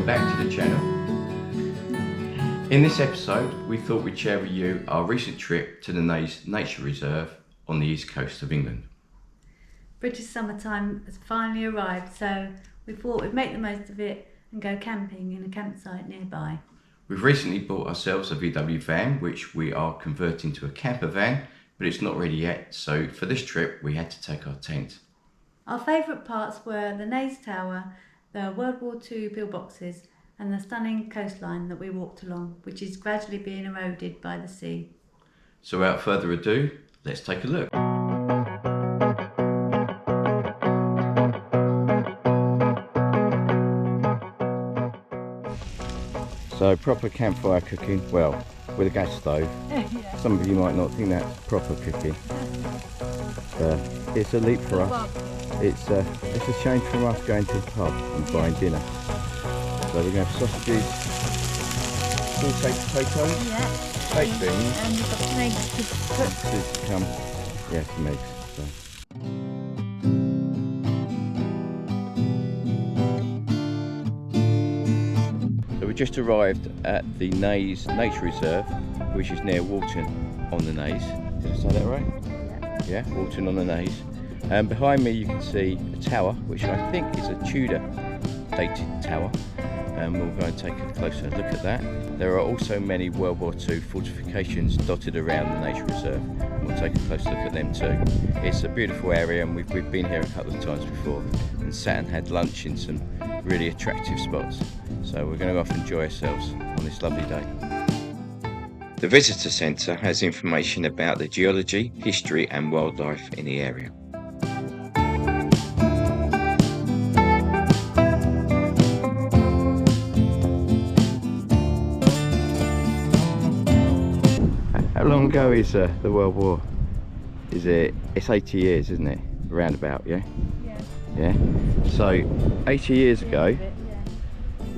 welcome back to the channel. In this episode we thought we'd share with you our recent trip to the Naze Nature Reserve on the east coast of England. British summertime has finally arrived, so we thought we'd make the most of it and go camping in a campsite nearby. We've recently bought ourselves a VW van which we are converting to a camper van, but it's not ready yet, so for this trip we had to take our tent. Our favourite parts were the Naze Tower, the World War II pillboxes and the stunning coastline that we walked along, which is gradually being eroded by the sea. So without further ado, let's take a look. So proper campfire cooking, well, with a gas stove. Yeah. Some of you might not think that's proper cooking. It's a leap for us. It's a change from us going to the pub and buying dinner. So we're going to have sausages, sauteed potatoes, baked beans, and we've got some eggs to cook. Some eggs. So we just arrived at the Naze Nature Reserve, which is near Walton on the Naze. Did I say that right? Yeah, Walton on the Naze. And behind me you can see a tower, which I think is a Tudor dated tower. We'll go and take a closer look at that. There are also many World War II fortifications dotted around the nature reserve. We'll take a closer look at them too. It's a beautiful area and we've been here a couple of times before and sat and had lunch in some really attractive spots. So we're going to go off and enjoy ourselves on this lovely day. The Visitor Centre has information about the geology, history and wildlife in the area. How long ago is the World War? It's 80 years, isn't it? Roundabout, yeah? Yeah. So 80 years ago,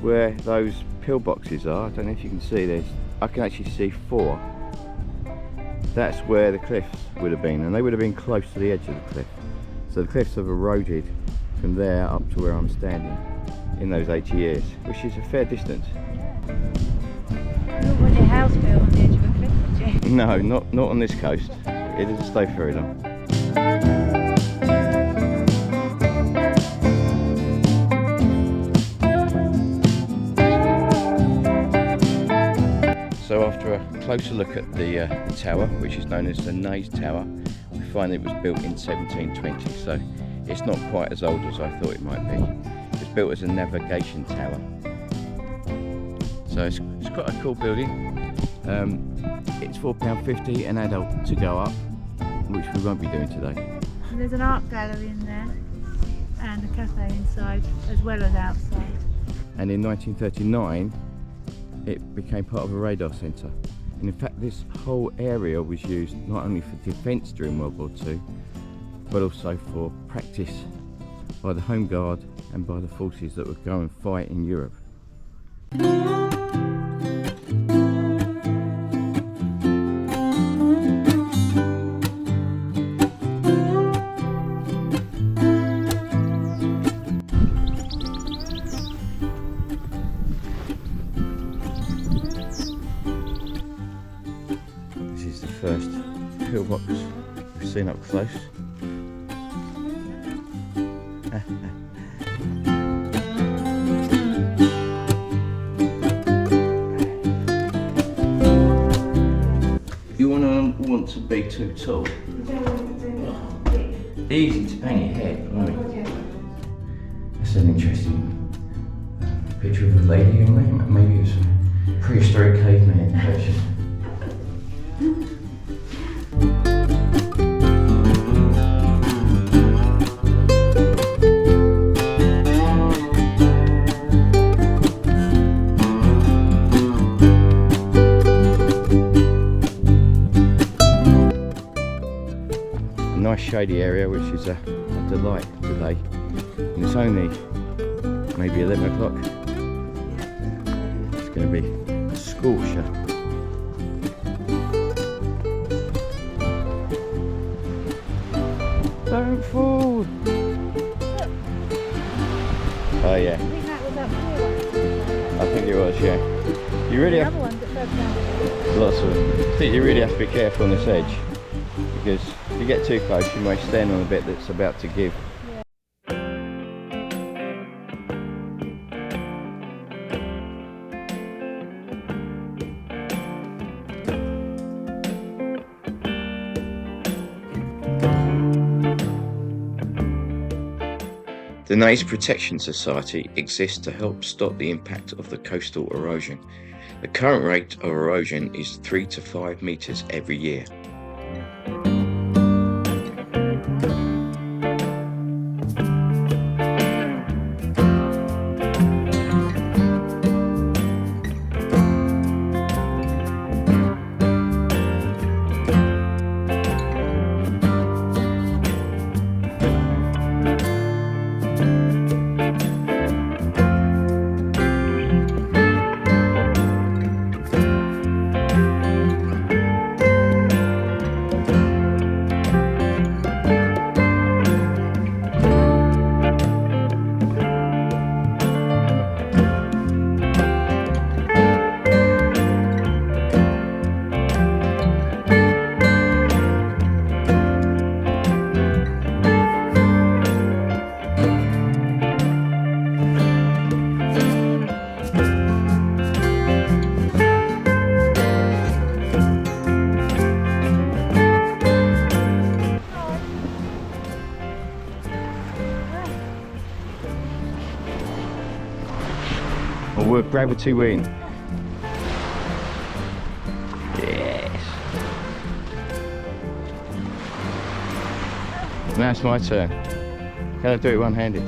where those pillboxes are, I don't know if you can see, I can actually see 4. That's where the cliffs would have been, and they would have been close to the edge of the cliff. So the cliffs have eroded from there up to where I'm standing in those 80 years, which is a fair distance. You wouldn't want your house built on the edge of a cliff, would you? No, not on this coast. It doesn't stay for very long. So after a closer look at the tower, which is known as the Naze Tower, we find it was built in 1720, so it's not quite as old as I thought it might be. It was built as a navigation tower. So it's quite a cool building. It's £4.50 an adult to go up, which we won't be doing today. There's an art gallery in there and a cafe inside as well as outside. And in 1939 it became part of a radar centre. And in fact this whole area was used not only for defence during World War II, but also for practice by the Home Guard and by the forces that would go and fight in Europe. This is the first pillbox we've seen up close. You want to be too tall. Easy to bang your head, right? That's an interesting picture of a lady on there. Maybe it's a prehistoric caveman version. Nice shady area, which is a delight today, and it's only maybe 11 o'clock. It's going to be a scorcher. Don't fall! Oh yeah. I think that was up here. I think it was, yeah. You really have ones that further down. lots of them. I think you really have to be careful on this edge, because if you get too close you may stand on a bit that's about to give. The Naze Protection Society exists to help stop the impact of the coastal erosion. The current rate of erosion is 3 to 5 metres every year. We're gravity win. Yes. Now it's my turn. Can I do it one-handed?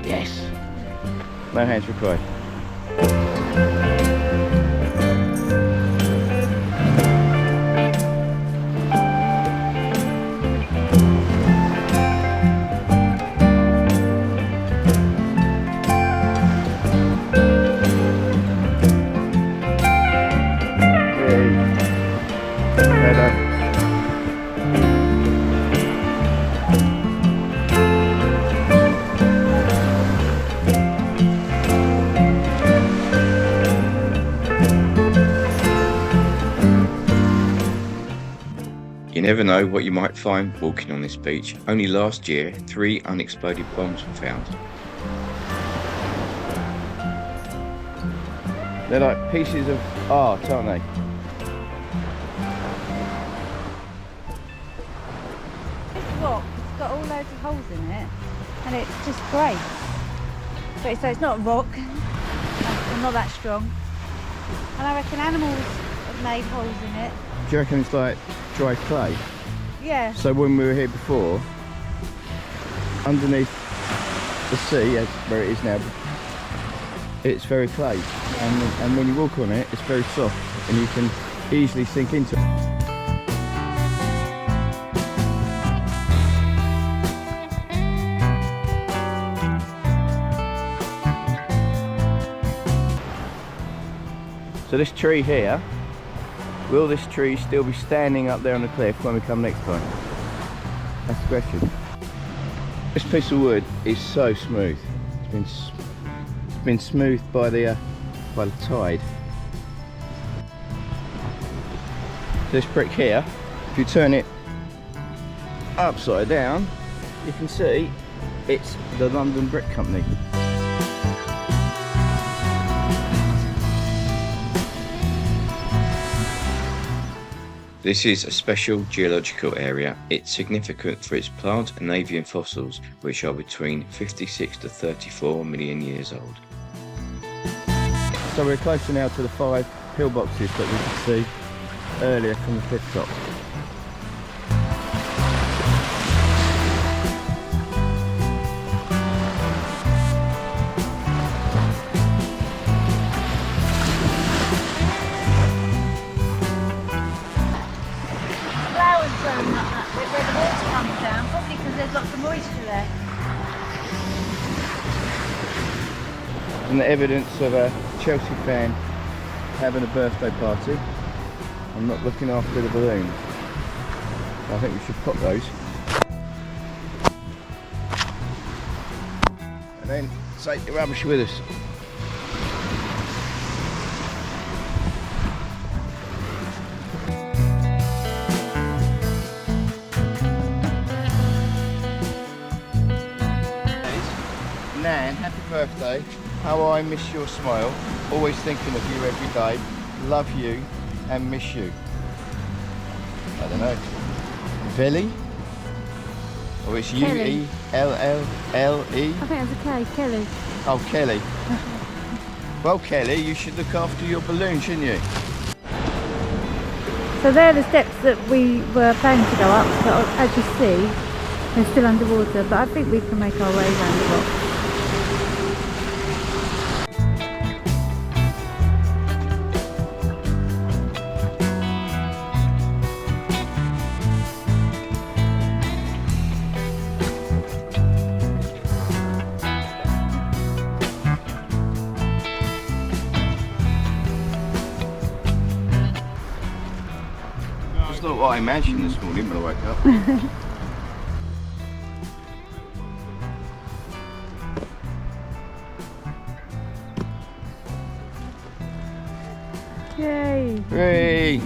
Yes. No hands required. You never know what you might find walking on this beach. Only last year, 3 unexploded bombs were found. They're like pieces of art, aren't they? This rock, it's got all loads of holes in it, and it's just great. But so it's not a rock, it's not that strong. And I reckon animals have made holes in it. Do you reckon it's like dry clay? Yeah. So when we were here before, underneath the sea, as where it is now, it's very clay, and when you walk on it, it's very soft, and you can easily sink into it. So this tree here, will this tree still be standing up there on the cliff when we come next time? That's the question. This piece of wood is so smooth. It's been smoothed by the tide. This brick here, if you turn it upside down, you can see it's the London Brick Company. This is a special geological area. It's significant for its plant and avian fossils, which are between 56 to 34 million years old. So we're closer now to the 5 pillboxes that we could see earlier from the cliff top. Where the water comes down, probably because there's lots of moisture there. And the evidence of a Chelsea fan having a birthday party. I'm not looking after the balloons. I think we should pop those. And then take the rubbish with us. Nan, happy birthday. How I miss your smile. Always thinking of you every day. Love you and miss you. I don't know. Veli? Or it's Kelly. U-E-L-L-L-E? I think it's a K, Kelly. Oh, Kelly. Well, Kelly, you should look after your balloon, shouldn't you? So they're the steps that we were planning to go up, but as you see, they're still underwater, but I think we can make our way around the rock. It's not what I imagined this morning when I woke up. Yay! Hooray!